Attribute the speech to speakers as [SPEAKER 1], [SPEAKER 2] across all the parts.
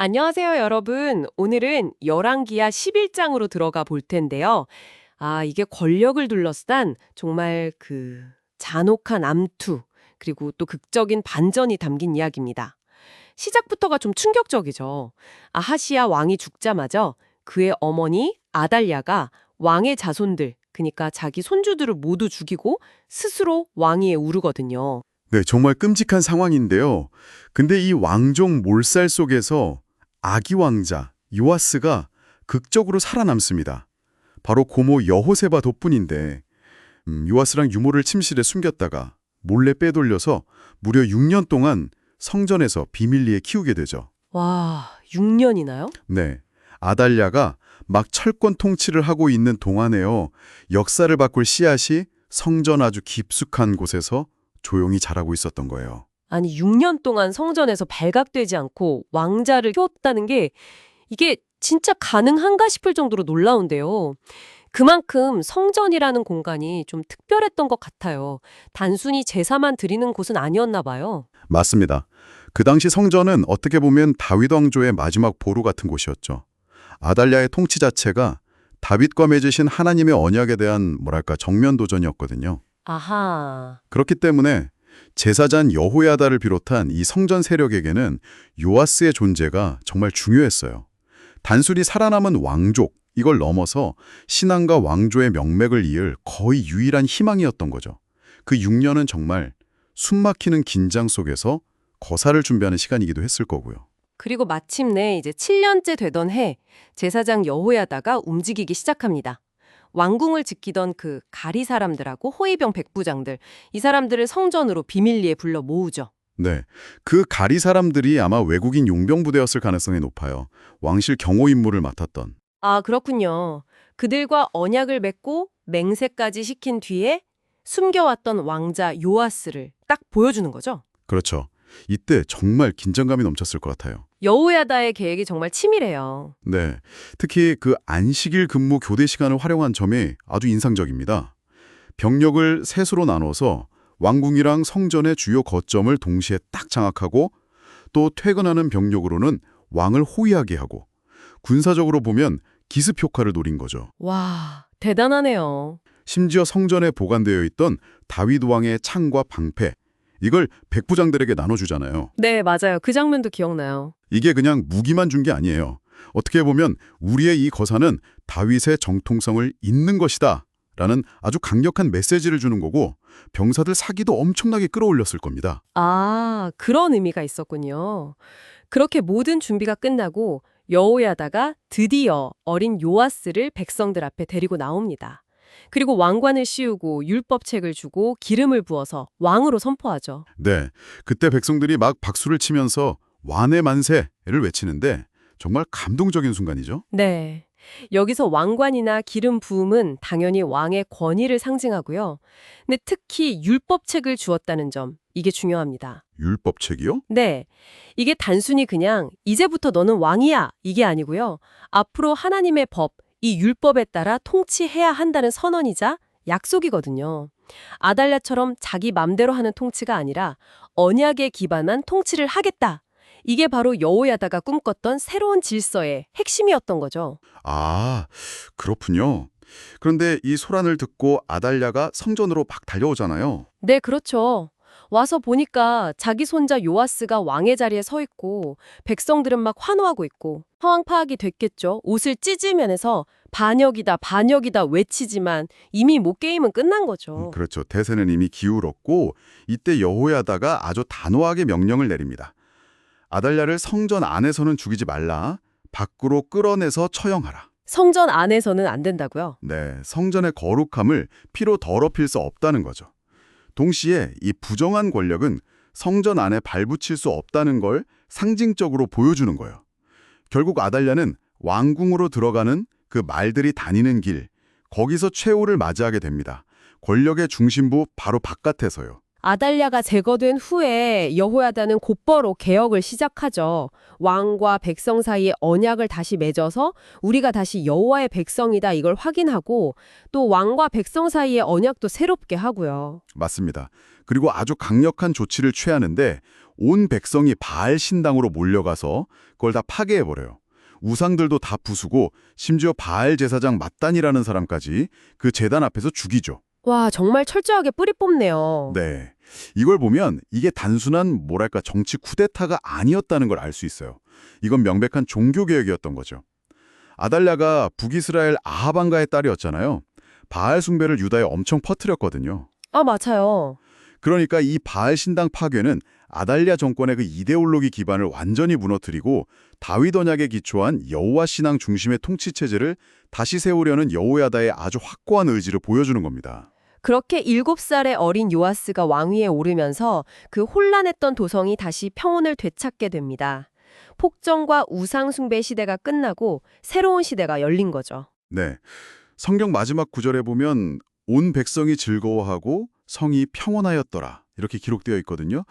[SPEAKER 1] 안녕하세요, 여러분. 오늘은 열왕기하 11장으로 들어가 볼 텐데요. 이게 권력을 둘러싼 정말 잔혹한 암투, 그리고 또 극적인 반전이 담긴 이야기입니다. 시작부터가 좀 충격적이죠. 아하시아 왕이 죽자마자 그의 어머니 아달랴가 왕의 자손들, 그러니까 자기 손주들을 모두 죽이고 스스로 왕위에 오르거든요.
[SPEAKER 2] 네, 정말 끔찍한 상황인데요. 근데 이 왕족 몰살 속에서 아기 왕자 요아스가 극적으로 살아남습니다. 바로 고모 여호세바 덕분인데 요아스랑 유모를 침실에 숨겼다가 몰래 빼돌려서 무려 6년 동안 성전에서 비밀리에 키우게 되죠.
[SPEAKER 1] 와, 6년이나요?
[SPEAKER 2] 네, 아달랴가 막 철권 통치를 하고 있는 동안에요. 역사를 바꿀 씨앗이 성전 아주 깊숙한 곳에서 조용히 자라고 있었던 거예요.
[SPEAKER 1] 아니, 6년 동안 성전에서 발각되지 않고 왕자를 키웠다는 게 이게 진짜 가능한가 싶을 정도로 놀라운데요. 그만큼 성전이라는 공간이 좀 특별했던 것 같아요. 단순히 제사만 드리는 곳은 아니었나 봐요.
[SPEAKER 2] 맞습니다. 그 당시 성전은 어떻게 보면 다윗 왕조의 마지막 보루 같은 곳이었죠. 아달랴의 통치 자체가 다윗과 맺으신 하나님의 언약에 대한 정면 도전이었거든요.
[SPEAKER 1] 아하.
[SPEAKER 2] 그렇기 때문에 제사장 여호야다를 비롯한 이 성전 세력에게는 요아스의 존재가 정말 중요했어요. 단순히 살아남은 왕족, 이걸 넘어서 신앙과 왕조의 명맥을 이을 거의 유일한 희망이었던 거죠. 그 6년은 정말 숨막히는 긴장 속에서 거사를 준비하는 시간이기도 했을 거고요.
[SPEAKER 1] 그리고 마침내 이제 7년째 되던 해 제사장 여호야다가 움직이기 시작합니다. 왕궁을 지키던 그 가리 사람들하고 호위병 백부장들, 이 사람들을 성전으로 비밀리에 불러 모으죠.
[SPEAKER 2] 네, 그 가리 사람들이 아마 외국인 용병부대였을 가능성이 높아요. 왕실 경호 임무를 맡았던.
[SPEAKER 1] 그렇군요. 그들과 언약을 맺고 맹세까지 시킨 뒤에 숨겨왔던 왕자 요아스를 딱 보여주는 거죠.
[SPEAKER 2] 그렇죠. 이때 정말 긴장감이 넘쳤을 것 같아요.
[SPEAKER 1] 여호야다의 계획이 정말 치밀해요.
[SPEAKER 2] 네, 특히 그 안식일 근무 교대 시간을 활용한 점이 아주 인상적입니다. 병력을 셋으로 나눠서 왕궁이랑 성전의 주요 거점을 동시에 딱 장악하고 또 퇴근하는 병력으로는 왕을 호위하게 하고 군사적으로 보면 기습 효과를 노린 거죠.
[SPEAKER 1] 와, 대단하네요.
[SPEAKER 2] 심지어 성전에 보관되어 있던 다윗 왕의 창과 방패, 이걸 백부장들에게 나눠주잖아요.
[SPEAKER 1] 네, 맞아요. 그 장면도 기억나요.
[SPEAKER 2] 이게 그냥 무기만 준 게 아니에요. 어떻게 보면 우리의 이 거사는 다윗의 정통성을 잇는 것이다 라는 아주 강력한 메시지를 주는 거고 병사들 사기도 엄청나게 끌어올렸을 겁니다.
[SPEAKER 1] 그런 의미가 있었군요. 그렇게 모든 준비가 끝나고 여호야다가 드디어 어린 요아스를 백성들 앞에 데리고 나옵니다. 그리고 왕관을 씌우고 율법책을 주고 기름을 부어서 왕으로 선포하죠.
[SPEAKER 2] 네, 그때 백성들이 막 박수를 치면서 완해 만세를 외치는데 정말 감동적인 순간이죠.
[SPEAKER 1] 네. 여기서 왕관이나 기름 부음은 당연히 왕의 권위를 상징하고요. 근데 특히 율법책을 주었다는 점, 이게 중요합니다.
[SPEAKER 2] 율법책이요?
[SPEAKER 1] 네. 이게 단순히 그냥 이제부터 너는 왕이야 이게 아니고요. 앞으로 하나님의 법, 이 율법에 따라 통치해야 한다는 선언이자 약속이거든요. 아달랴처럼 자기 맘대로 하는 통치가 아니라 언약에 기반한 통치를 하겠다. 이게 바로 여호야다가 꿈꿨던 새로운 질서의 핵심이었던 거죠.
[SPEAKER 2] 아, 그렇군요. 그런데 이 소란을 듣고 아달랴가 성전으로 막 달려오잖아요.
[SPEAKER 1] 네, 그렇죠. 와서 보니까 자기 손자 요아스가 왕의 자리에 서 있고 백성들은 막 환호하고 있고 상황 파악이 됐겠죠. 옷을 찢으면서 반역이다 반역이다 외치지만 이미 뭐 게임은 끝난 거죠.
[SPEAKER 2] 그렇죠. 대세는 이미 기울었고 이때 여호야다가 아주 단호하게 명령을 내립니다. 아달랴를 성전 안에서는 죽이지 말라. 밖으로 끌어내서 처형하라.
[SPEAKER 1] 성전 안에서는 안 된다고요?
[SPEAKER 2] 네, 성전의 거룩함을 피로 더럽힐 수 없다는 거죠. 동시에 이 부정한 권력은 성전 안에 발붙일 수 없다는 걸 상징적으로 보여주는 거예요. 결국 아달랴는 왕궁으로 들어가는 그 말들이 다니는 길, 거기서 최후를 맞이하게 됩니다. 권력의 중심부 바로 바깥에서요.
[SPEAKER 1] 아달랴가 제거된 후에 여호야다는 곧바로 개혁을 시작하죠. 왕과 백성 사이에 언약을 다시 맺어서 우리가 다시 여호와의 백성이다 이걸 확인하고 또 왕과 백성 사이의 언약도 새롭게 하고요.
[SPEAKER 2] 맞습니다. 그리고 아주 강력한 조치를 취하는데 온 백성이 바알 신당으로 몰려가서 그걸 다 파괴해버려요. 우상들도 다 부수고 심지어 바알 제사장 mat단이라는 사람까지 그 제단 앞에서 죽이죠.
[SPEAKER 1] 와, 정말 철저하게 뿌리 뽑네요.
[SPEAKER 2] 네. 이걸 보면 이게 단순한 뭐랄까 정치 쿠데타가 아니었다는 걸 알 수 있어요. 이건 명백한 종교개혁이었던 거죠. 아달랴가 북이스라엘 아합 왕가의 딸이었잖아요. 바알 숭배를 유다에 엄청 퍼뜨렸거든요.
[SPEAKER 1] 아, 맞아요.
[SPEAKER 2] 그러니까 이 바알 신당 파괴는 아달랴 정권의 그 이데올로기 기반을 완전히 무너뜨리고 다윗 언약에 기초한 여호와 신앙 중심의 통치 체제를 다시 세우려는 여호야다의 아주 확고한 의지를 보여주는 겁니다.
[SPEAKER 1] 그렇게 7살의 어린 요아스가 왕위에 오르면서 그 혼란했던 도성이 다시 평온을 되찾게 됩니다. 폭정과 우상 숭배 시대가 끝나고 새로운 시대가 열린 거죠.
[SPEAKER 2] 네. 성경 마지막 구절에 보면 온 백성이 즐거워하고 성이 평온하였더라. 이렇게 기록되어 있거든요.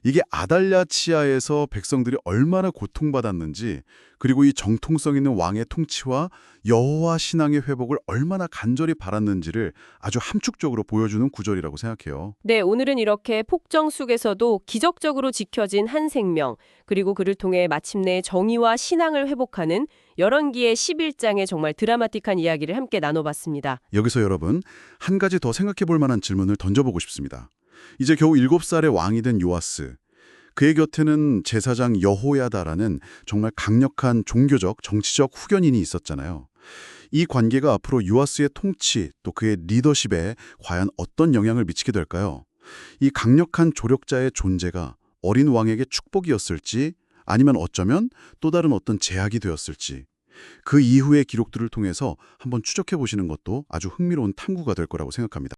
[SPEAKER 2] 이게 아달랴 치하에서 백성들이 얼마나 고통받았는지, 그리고 이 정통성 있는 왕의 통치와 여호와 신앙의 회복을 얼마나 간절히 바랐는지를 아주 함축적으로 보여주는 구절이라고 생각해요.
[SPEAKER 1] 네, 오늘은 이렇게 폭정 속에서도 기적적으로 지켜진 한 생명, 그리고 그를 통해 마침내 정의와 신앙을 회복하는 열왕기의 11장의 정말 드라마틱한 이야기를 함께 나눠봤습니다.
[SPEAKER 2] 여기서 여러분, 한 가지 더 생각해 볼 만한 질문을 던져보고 싶습니다. 이제 겨우 7살의 왕이 된 요아스, 그의 곁에는 제사장 여호야다라는 정말 강력한 종교적, 정치적 후견인이 있었잖아요. 이 관계가 앞으로 요아스의 통치, 또 그의 리더십에 과연 어떤 영향을 미치게 될까요? 이 강력한 조력자의 존재가 어린 왕에게 축복이었을지, 아니면 어쩌면 또 다른 어떤 제약이 되었을지, 그 이후의 기록들을 통해서 한번 추적해 보시는 것도 아주 흥미로운 탐구가 될 거라고 생각합니다.